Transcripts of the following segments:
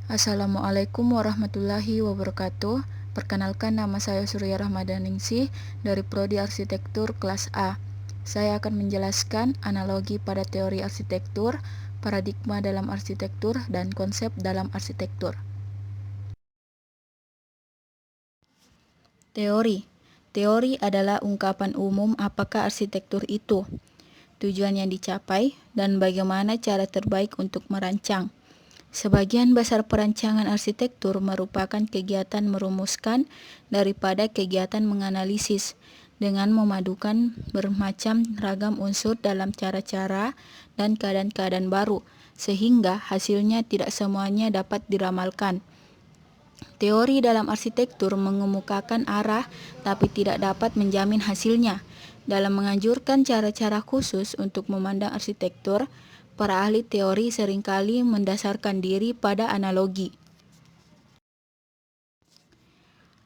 Assalamualaikum warahmatullahi wabarakatuh. Perkenalkan, nama saya Surya Rahmadaningsih dari Prodi Arsitektur kelas A. Saya akan menjelaskan analogi pada teori arsitektur, paradigma dalam arsitektur, dan konsep dalam arsitektur. Teori. Teori adalah ungkapan umum apakah arsitektur itu, tujuan yang dicapai, dan bagaimana cara terbaik untuk merancang. Sebagian besar perancangan arsitektur merupakan kegiatan merumuskan daripada kegiatan menganalisis dengan memadukan bermacam ragam unsur dalam cara-cara dan keadaan-keadaan baru, sehingga hasilnya tidak semuanya dapat diramalkan. Teori dalam arsitektur mengemukakan arah tapi tidak dapat menjamin hasilnya. Dalam menganjurkan cara-cara khusus untuk memandang arsitektur, para ahli teori seringkali mendasarkan diri pada analogi.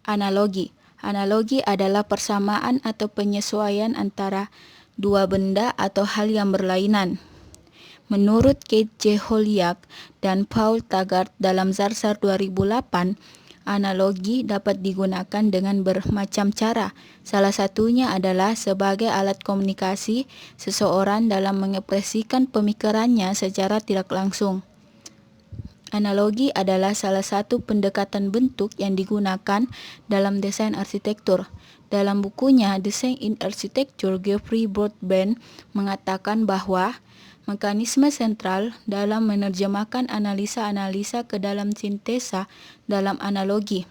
Analogi adalah persamaan atau penyesuaian antara dua benda atau hal yang berlainan. Menurut Keith J. Holyoak dan Paul Taggart dalam Zarsar 2008, analogi dapat digunakan dengan bermacam cara. Salah satunya adalah sebagai alat komunikasi seseorang dalam mengekspresikan pemikirannya secara tidak langsung. Analogi adalah salah satu pendekatan bentuk yang digunakan dalam desain arsitektur. Dalam bukunya Design in Architecture, Geoffrey Broadbent mengatakan bahwa mekanisme sentral dalam menerjemahkan analisa-analisa ke dalam sintesa dalam analogi.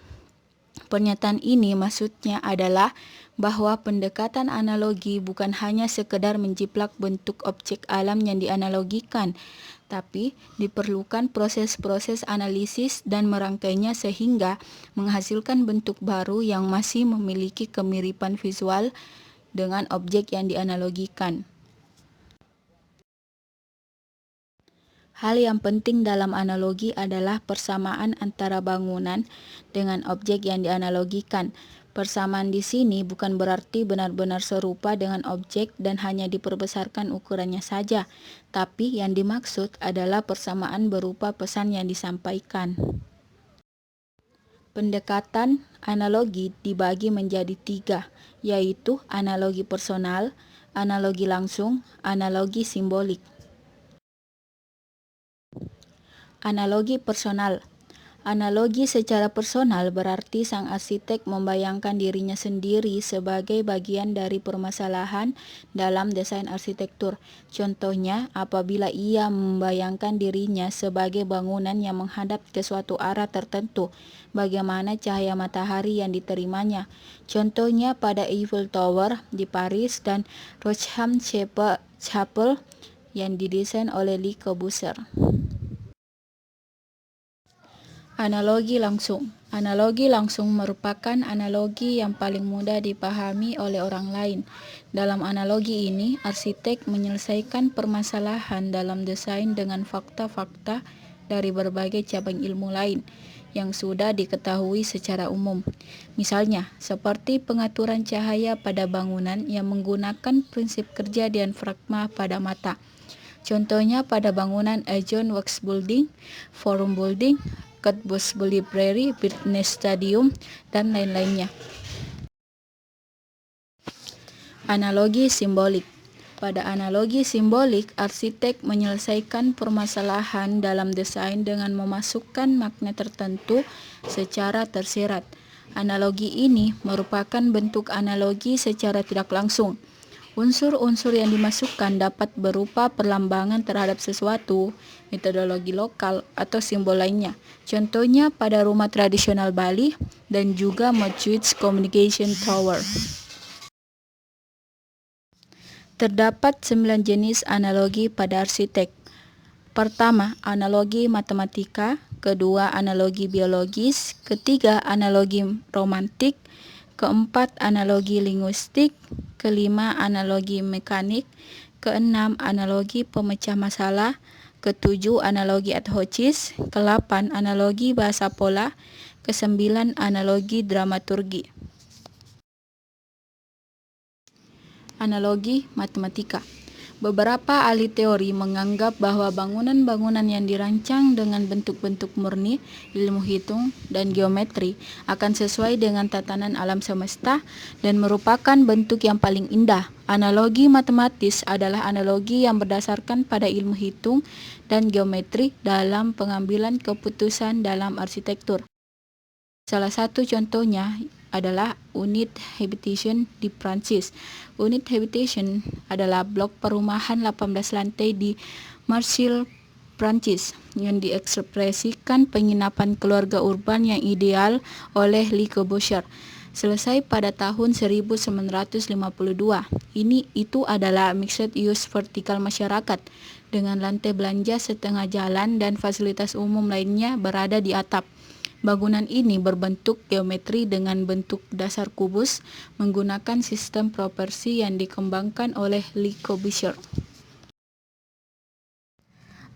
Pernyataan ini maksudnya adalah bahwa pendekatan analogi bukan hanya sekedar menjiplak bentuk objek alam yang dianalogikan, tapi diperlukan proses-proses analisis dan merangkainya sehingga menghasilkan bentuk baru yang masih memiliki kemiripan visual dengan objek yang dianalogikan. Hal yang penting dalam analogi adalah persamaan antara bangunan dengan objek yang dianalogikan. Persamaan di sini bukan berarti benar-benar serupa dengan objek dan hanya diperbesarkan ukurannya saja, tapi yang dimaksud adalah persamaan berupa pesan yang disampaikan. Pendekatan analogi dibagi menjadi 3, yaitu analogi personal, analogi langsung, analogi simbolik. Analogi personal. Analogi secara personal berarti sang arsitek membayangkan dirinya sendiri sebagai bagian dari permasalahan dalam desain arsitektur. Contohnya, apabila ia membayangkan dirinya sebagai bangunan yang menghadap ke suatu arah tertentu, bagaimana cahaya matahari yang diterimanya. Contohnya pada Eiffel Tower di Paris dan Rothschild Chapel yang didesain oleh Le Corbusier. Analogi langsung. Analogi langsung merupakan analogi yang paling mudah dipahami oleh orang lain. Dalam analogi ini, arsitek menyelesaikan permasalahan dalam desain dengan fakta-fakta dari berbagai cabang ilmu lain yang sudah diketahui secara umum. Misalnya, seperti pengaturan cahaya pada bangunan yang menggunakan prinsip kerja diafragma pada mata. Contohnya pada bangunan John Wilkes Building, Forum Building, Cottbus Library, Britney Stadium, dan lain-lainnya. Analogi simbolik. Pada analogi simbolik, arsitek menyelesaikan permasalahan dalam desain dengan memasukkan makna tertentu secara tersirat. Analogi ini merupakan bentuk analogi secara tidak langsung. Unsur-unsur yang dimasukkan dapat berupa perlambangan terhadap sesuatu, metodologi lokal, atau simbol lainnya. Contohnya pada rumah tradisional Bali dan juga Mochwitz Communication Tower. Terdapat 9 jenis analogi pada arsitek. Pertama, analogi matematika. Kedua, analogi biologis. Ketiga, analogi romantik. Keempat, analogi linguistik. Kelima, analogi mekanik. Keenam, analogi pemecah masalah. Ketujuh, analogi ad hocis. Kedelapan, analogi bahasa pola. Kesembilan, analogi dramaturgi. Analogi matematika. Beberapa ahli teori menganggap bahwa bangunan-bangunan yang dirancang dengan bentuk-bentuk murni, ilmu hitung, dan geometri akan sesuai dengan tatanan alam semesta dan merupakan bentuk yang paling indah. Analogi matematis adalah analogi yang berdasarkan pada ilmu hitung dan geometri dalam pengambilan keputusan dalam arsitektur. Salah satu contohnya adalah unit habitation di Prancis. Unit habitation adalah blok perumahan 18 lantai di Marseille, Prancis, yang diekspresikan penginapan keluarga urban yang ideal oleh Le Corbusier. Selesai pada tahun 1952. Itu adalah mixed use vertikal masyarakat dengan lantai belanja setengah jalan dan fasilitas umum lainnya berada di atap. Bangunan ini berbentuk geometri dengan bentuk dasar kubus menggunakan sistem proporsi yang dikembangkan oleh Le Corbusier.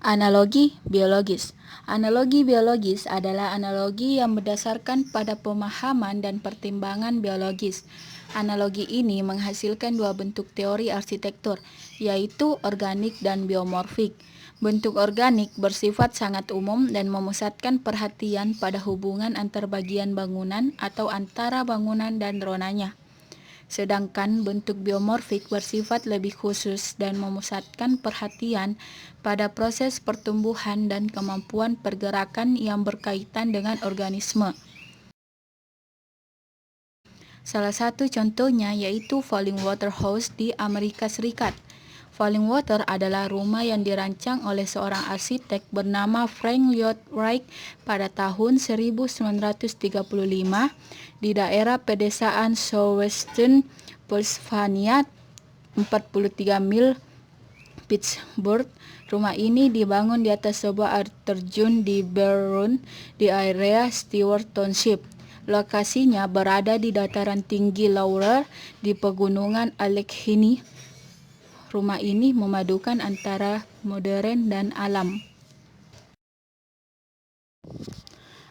Analogi biologis. Analogi biologis adalah analogi yang berdasarkan pada pemahaman dan pertimbangan biologis. Analogi ini menghasilkan dua bentuk teori arsitektur, yaitu organik dan biomorfik. Bentuk organik bersifat sangat umum dan memusatkan perhatian pada hubungan antar bagian bangunan atau antara bangunan dan ronanya. Sedangkan bentuk biomorfik bersifat lebih khusus dan memusatkan perhatian pada proses pertumbuhan dan kemampuan pergerakan yang berkaitan dengan organisme. Salah satu contohnya yaitu Falling Water House di Amerika Serikat. Falling Water adalah rumah yang dirancang oleh seorang arsitek bernama Frank Lloyd Wright pada tahun 1935 di daerah pedesaan Southwestern Pennsylvania, 43 mil Pittsburgh. Rumah ini dibangun di atas sebuah air terjun di Bear Run di area Stewart Township. Lokasinya berada di dataran tinggi Laurel di pegunungan Allegheny. Rumah ini memadukan antara modern dan alam.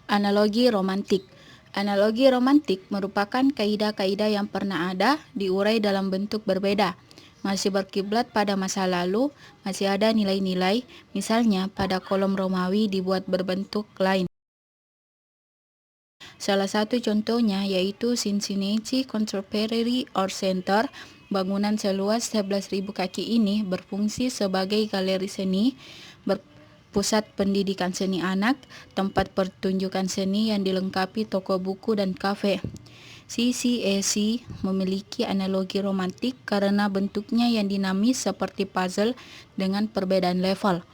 Analogi romantik. Analogi romantik merupakan kaidah-kaidah yang pernah ada, diurai dalam bentuk berbeda. Masih berkiblat pada masa lalu, masih ada nilai-nilai, misalnya pada kolom Romawi dibuat berbentuk lain. Salah satu contohnya yaitu Cincinnati Contemporary Art Center. Bangunan seluas 11.000 kaki ini berfungsi sebagai galeri seni, pusat pendidikan seni anak, tempat pertunjukan seni yang dilengkapi toko buku dan kafe. CCAC memiliki analogi romantik karena bentuknya yang dinamis seperti puzzle dengan perbedaan level.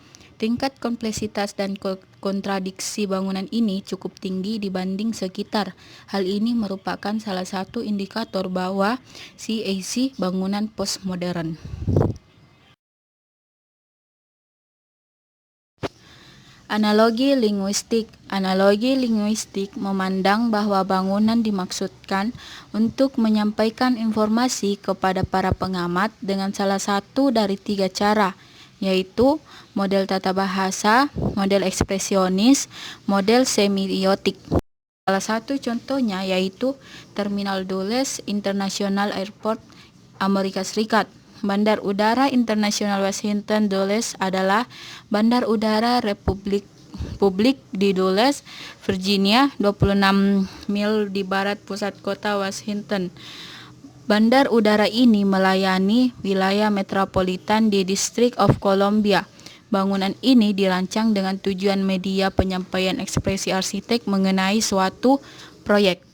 Tingkat kompleksitas dan kontradiksi bangunan ini cukup tinggi dibanding sekitar. Hal ini merupakan salah satu indikator bahwa CAC bangunan postmodern. Analogi linguistik. Analogi linguistik memandang bahwa bangunan dimaksudkan untuk menyampaikan informasi kepada para pengamat dengan salah satu dari tiga cara, yaitu model tata bahasa, model ekspresionis, model semiotik. Salah satu contohnya yaitu Terminal Dulles International Airport, Amerika Serikat. Bandar Udara Internasional Washington Dulles adalah bandar udara publik di Dulles, Virginia, 26 mil di barat pusat kota Washington. Bandar udara ini melayani wilayah metropolitan di District of Columbia. Bangunan ini dirancang dengan tujuan media penyampaian ekspresi arsitek mengenai suatu proyek.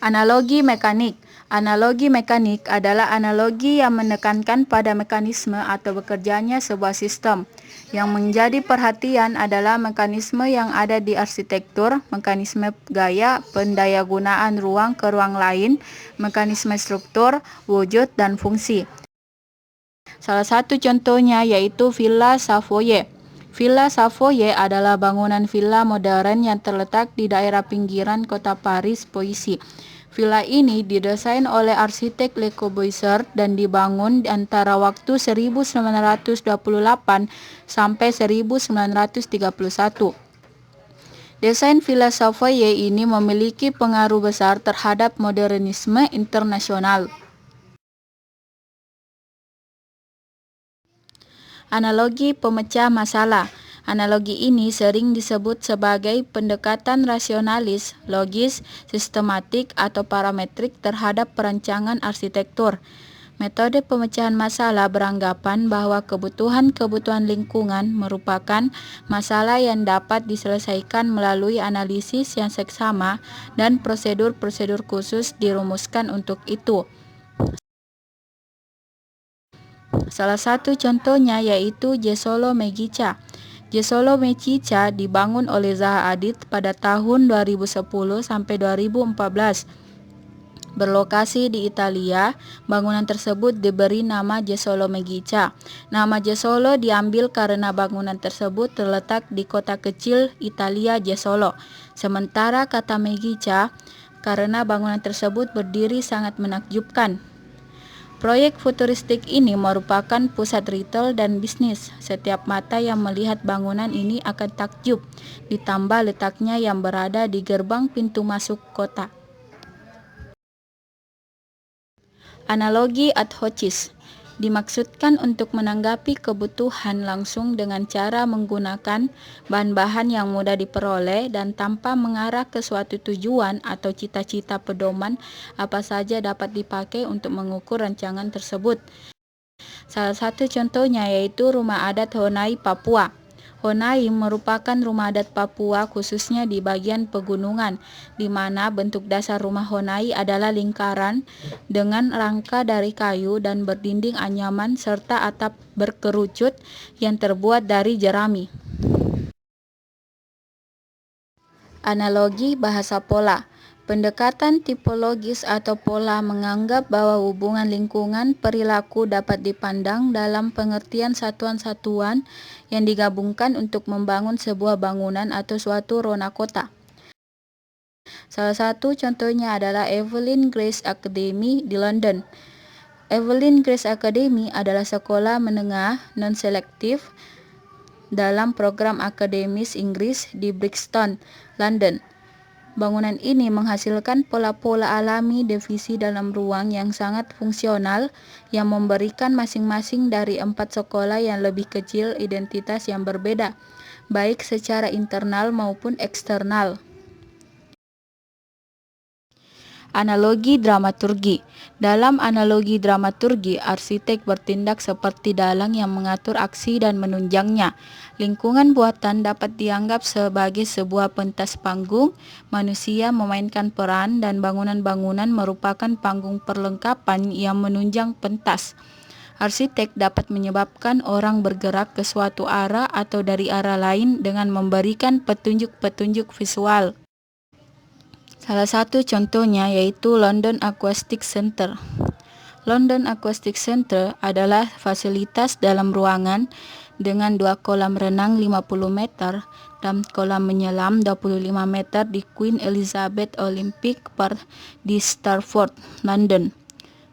Analogi mekanik. Analogi mekanik adalah analogi yang menekankan pada mekanisme atau bekerjanya sebuah sistem. Yang menjadi perhatian adalah mekanisme yang ada di arsitektur, mekanisme gaya, pendayagunaan ruang ke ruang lain, mekanisme struktur, wujud, dan fungsi. Salah satu contohnya yaitu Villa Savoye. Villa Savoye adalah bangunan villa modern yang terletak di daerah pinggiran kota Paris, Poissy. Villa ini didesain oleh arsitek Le Corbusier dan dibangun antara waktu 1928 sampai 1931. Desain Villa Savoye ini memiliki pengaruh besar terhadap modernisme internasional. Analogi pemecah masalah. Analogi ini sering disebut sebagai pendekatan rasionalis, logis, sistematik, atau parametrik terhadap perancangan arsitektur. Metode pemecahan masalah beranggapan bahwa kebutuhan-kebutuhan lingkungan merupakan masalah yang dapat diselesaikan melalui analisis yang seksama dan prosedur-prosedur khusus dirumuskan untuk itu. Salah satu contohnya yaitu Jesolo Megica. Jesolo Megica dibangun oleh Zaha Hadid pada tahun 2010 sampai 2014. Berlokasi di Italia, bangunan tersebut diberi nama Jesolo Megica. Nama Jesolo diambil karena bangunan tersebut terletak di kota kecil Italia Jesolo. Sementara kata Megica karena bangunan tersebut berdiri sangat menakjubkan. Proyek futuristik ini merupakan pusat retail dan bisnis. Setiap mata yang melihat bangunan ini akan takjub, ditambah letaknya yang berada di gerbang pintu masuk kota. Analogi ad hocis dimaksudkan untuk menanggapi kebutuhan langsung dengan cara menggunakan bahan-bahan yang mudah diperoleh dan tanpa mengarah ke suatu tujuan atau cita-cita pedoman apa saja dapat dipakai untuk mengukur rancangan tersebut. Salah satu contohnya yaitu rumah adat Honai, Papua. Honai merupakan rumah adat Papua khususnya di bagian pegunungan, di mana bentuk dasar rumah Honai adalah lingkaran dengan rangka dari kayu dan berdinding anyaman serta atap berkerucut yang terbuat dari jerami. Analogi bahasa pola. Pendekatan tipologis atau pola menganggap bahwa hubungan lingkungan perilaku dapat dipandang dalam pengertian satuan-satuan yang digabungkan untuk membangun sebuah bangunan atau suatu rona kota. Salah satu contohnya adalah Evelyn Grace Academy di London. Evelyn Grace Academy adalah sekolah menengah non-selektif dalam program akademis Inggris di Brixton, London. Bangunan ini menghasilkan pola-pola alami divisi dalam ruang yang sangat fungsional yang memberikan masing-masing dari 4 sekolah yang lebih kecil identitas yang berbeda, baik secara internal maupun eksternal. Analogi dramaturgi. Dalam analogi dramaturgi, arsitek bertindak seperti dalang yang mengatur aksi dan menunjangnya. Lingkungan buatan dapat dianggap sebagai sebuah pentas panggung, manusia memainkan peran, dan bangunan-bangunan merupakan panggung perlengkapan yang menunjang pentas. Arsitek dapat menyebabkan orang bergerak ke suatu arah atau dari arah lain dengan memberikan petunjuk-petunjuk visual. Salah satu contohnya yaitu London Aquatic Centre. London Aquatic Centre adalah fasilitas dalam ruangan dengan 2 kolam renang 50 meter dan kolam menyelam 25 meter di Queen Elizabeth Olympic Park di Stratford, London.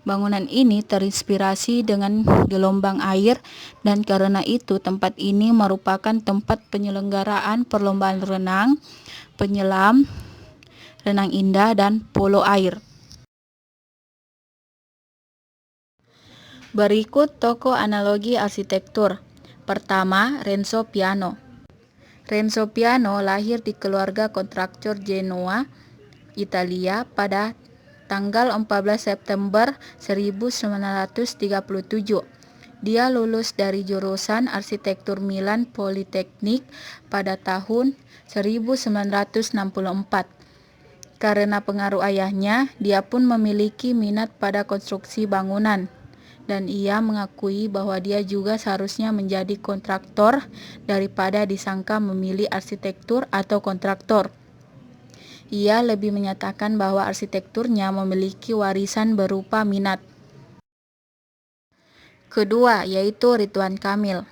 Bangunan ini terinspirasi dengan gelombang air dan karena itu tempat ini merupakan tempat penyelenggaraan perlombaan renang, penyelam, renang indah, dan polo air. Berikut tokoh analogi arsitektur. Pertama, Renzo Piano. Renzo Piano lahir di keluarga kontraktor Genoa, Italia pada tanggal 14 September 1937. Dia lulus dari jurusan arsitektur Milan Politeknik pada tahun 1964. Karena pengaruh ayahnya, dia pun memiliki minat pada konstruksi bangunan, dan ia mengakui bahwa dia juga seharusnya menjadi kontraktor daripada disangka memilih arsitektur atau kontraktor. Ia lebih menyatakan bahwa arsitekturnya memiliki warisan berupa minat. Kedua, yaitu Ridwan Kamil.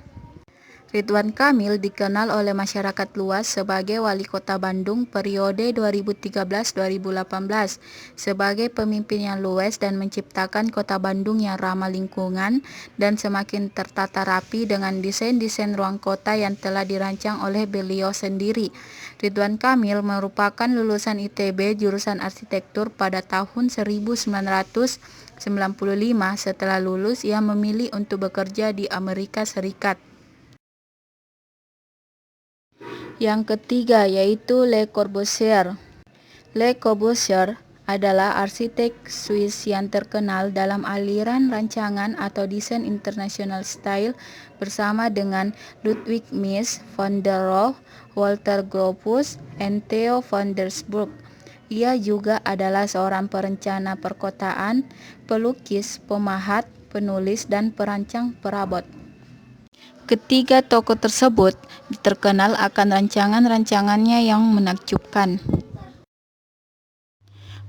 Ridwan Kamil dikenal oleh masyarakat luas sebagai wali kota Bandung periode 2013-2018 sebagai pemimpin yang luas dan menciptakan kota Bandung yang ramah lingkungan dan semakin tertata rapi dengan desain-desain ruang kota yang telah dirancang oleh beliau sendiri. Ridwan Kamil merupakan lulusan ITB jurusan arsitektur pada tahun 1995. Setelah lulus, ia memilih untuk bekerja di Amerika Serikat. Yang ketiga yaitu Le Corbusier. Le Corbusier adalah arsitek Swiss yang terkenal dalam aliran rancangan atau desain international style bersama dengan Ludwig Mies van der Rohe, Walter Gropius, dan Theo van der Burg. Ia juga adalah seorang perencana perkotaan, pelukis, pemahat, penulis, dan perancang perabot. Ketiga tokoh tersebut terkenal akan rancangan-rancangannya yang menakjubkan.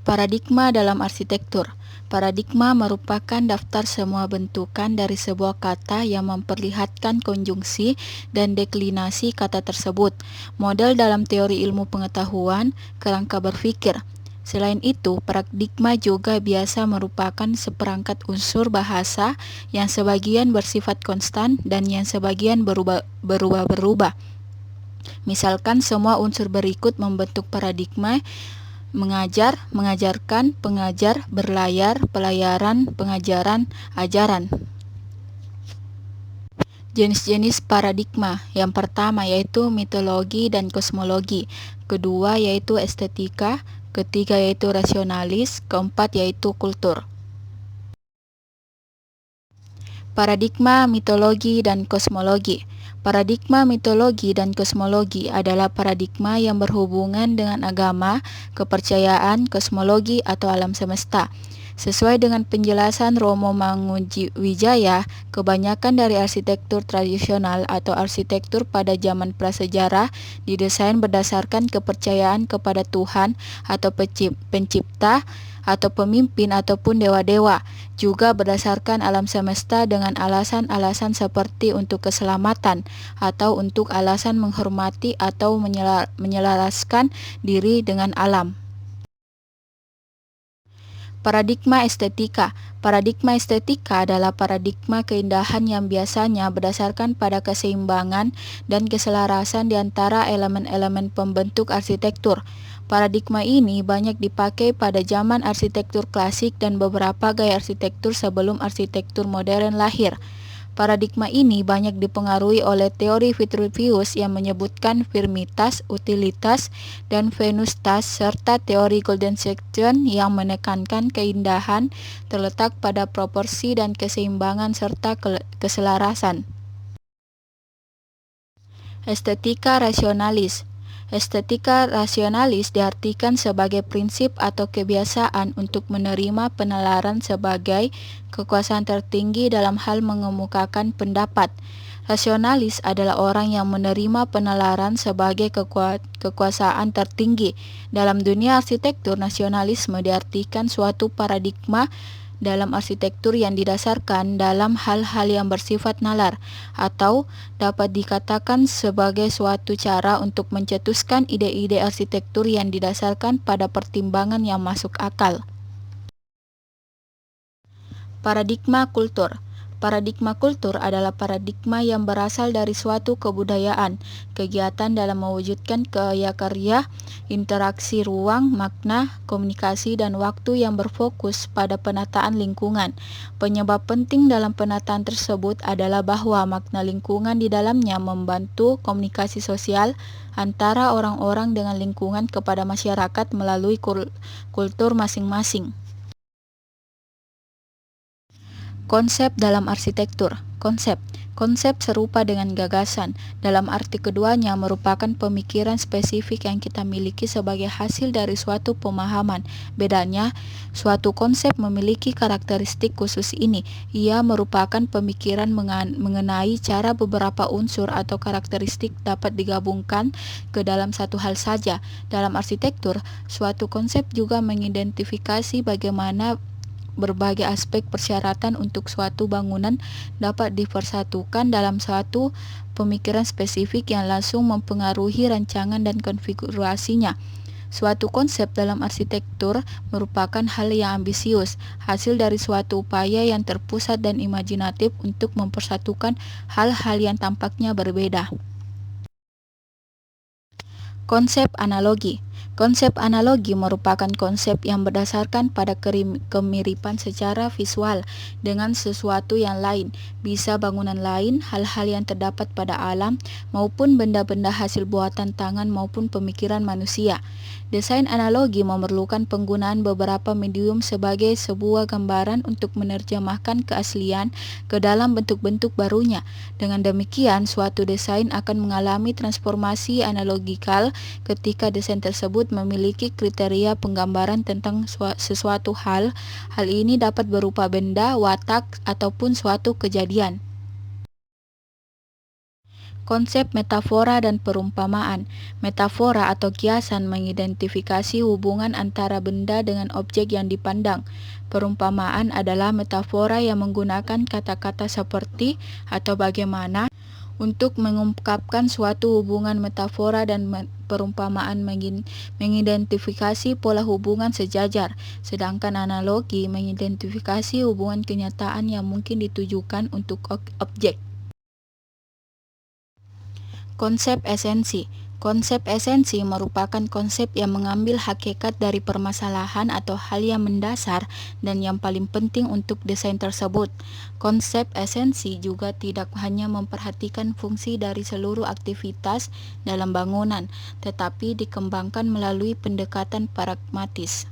Paradigma dalam arsitektur. Paradigma merupakan daftar semua bentukan dari sebuah kata yang memperlihatkan konjungsi dan deklinasi kata tersebut. Model dalam teori ilmu pengetahuan, kerangka berpikir. Selain itu, paradigma juga biasa merupakan seperangkat unsur bahasa yang sebagian bersifat konstan dan yang sebagian berubah-berubah. Misalkan semua unsur berikut membentuk paradigma: mengajar, mengajarkan, pengajar, berlayar, pelayaran, pengajaran, ajaran. Jenis-jenis paradigma. Yang pertama yaitu mitologi dan kosmologi. Kedua yaitu estetika. Ketiga yaitu rasionalis. Keempat yaitu kultur. Paradigma mitologi dan kosmologi. Paradigma mitologi dan kosmologi adalah paradigma yang berhubungan dengan agama, kepercayaan, kosmologi, atau alam semesta. Sesuai dengan penjelasan Romo Mangunwijaya, kebanyakan dari arsitektur tradisional atau arsitektur pada zaman prasejarah didesain berdasarkan kepercayaan kepada Tuhan atau pencipta atau pemimpin ataupun dewa-dewa, juga berdasarkan alam semesta dengan alasan-alasan seperti untuk keselamatan atau untuk alasan menghormati atau menyelaraskan diri dengan alam. Paradigma estetika. Paradigma estetika adalah paradigma keindahan yang biasanya berdasarkan pada keseimbangan dan keselarasan di antara elemen-elemen pembentuk arsitektur. Paradigma ini banyak dipakai pada zaman arsitektur klasik dan beberapa gaya arsitektur sebelum arsitektur modern lahir. Paradigma ini banyak dipengaruhi oleh teori Vitruvius yang menyebutkan firmitas, utilitas, dan venustas, serta teori golden section yang menekankan keindahan terletak pada proporsi dan keseimbangan serta keselarasan. Estetika rasionalis. Estetika rasionalis diartikan sebagai prinsip atau kebiasaan untuk menerima penalaran sebagai kekuasaan tertinggi dalam hal mengemukakan pendapat. Rasionalis adalah orang yang menerima penalaran sebagai kekuasaan tertinggi. Dalam dunia arsitektur, nasionalisme diartikan suatu paradigma dalam arsitektur yang didasarkan dalam hal-hal yang bersifat nalar, atau dapat dikatakan sebagai suatu cara untuk mencetuskan ide-ide arsitektur yang didasarkan pada pertimbangan yang masuk akal. Paradigma kultur. Paradigma kultur adalah paradigma yang berasal dari suatu kebudayaan, kegiatan dalam mewujudkan karya-karya, interaksi ruang, makna, komunikasi, dan waktu yang berfokus pada penataan lingkungan. Penyebab penting dalam penataan tersebut adalah bahwa makna lingkungan di dalamnya membantu komunikasi sosial antara orang-orang dengan lingkungan kepada masyarakat melalui kultur masing-masing. Konsep dalam arsitektur. Konsep serupa dengan gagasan. Dalam arti keduanya merupakan pemikiran spesifik yang kita miliki sebagai hasil dari suatu pemahaman. Bedanya, suatu konsep memiliki karakteristik khusus ini. Ia merupakan pemikiran mengenai cara beberapa unsur atau karakteristik dapat digabungkan ke dalam satu hal saja. Dalam arsitektur, suatu konsep juga mengidentifikasi bagaimana berbagai aspek persyaratan untuk suatu bangunan dapat dipersatukan dalam suatu pemikiran spesifik yang langsung mempengaruhi rancangan dan konfigurasinya. Suatu konsep dalam arsitektur merupakan hal yang ambisius, hasil dari suatu upaya yang terpusat dan imajinatif untuk mempersatukan hal-hal yang tampaknya berbeda. Konsep analogi. Konsep analogi merupakan konsep yang berdasarkan pada kemiripan secara visual dengan sesuatu yang lain, bisa bangunan lain, hal-hal yang terdapat pada alam, maupun benda-benda hasil buatan tangan maupun pemikiran manusia. Desain analogi memerlukan penggunaan beberapa medium sebagai sebuah gambaran untuk menerjemahkan keaslian ke dalam bentuk-bentuk barunya. Dengan demikian, suatu desain akan mengalami transformasi analogikal ketika desain tersebut memiliki kriteria penggambaran tentang sesuatu hal. Hal ini dapat berupa benda, watak, ataupun suatu kejadian. Konsep metafora dan perumpamaan. Metafora atau kiasan mengidentifikasi hubungan antara benda dengan objek yang dipandang. Perumpamaan adalah metafora yang menggunakan kata-kata seperti atau bagaimana untuk mengungkapkan suatu hubungan. Metafora dan perumpamaan mengidentifikasi pola hubungan sejajar, sedangkan analogi mengidentifikasi hubungan kenyataan yang mungkin ditujukan untuk objek. Konsep esensi. Konsep esensi merupakan konsep yang mengambil hakikat dari permasalahan atau hal yang mendasar dan yang paling penting untuk desain tersebut. Konsep esensi juga tidak hanya memperhatikan fungsi dari seluruh aktivitas dalam bangunan, tetapi dikembangkan melalui pendekatan pragmatis.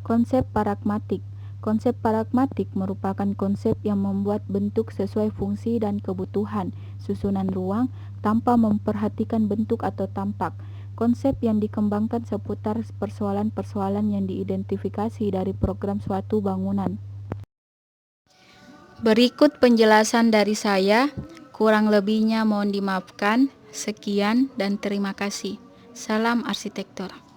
Konsep pragmatik. Konsep pragmatik merupakan konsep yang membuat bentuk sesuai fungsi dan kebutuhan susunan ruang tanpa memperhatikan bentuk atau tampak. Konsep yang dikembangkan seputar persoalan-persoalan yang diidentifikasi dari program suatu bangunan. Berikut penjelasan dari saya, kurang lebihnya mohon dimaafkan. Sekian dan terima kasih. Salam arsitektur.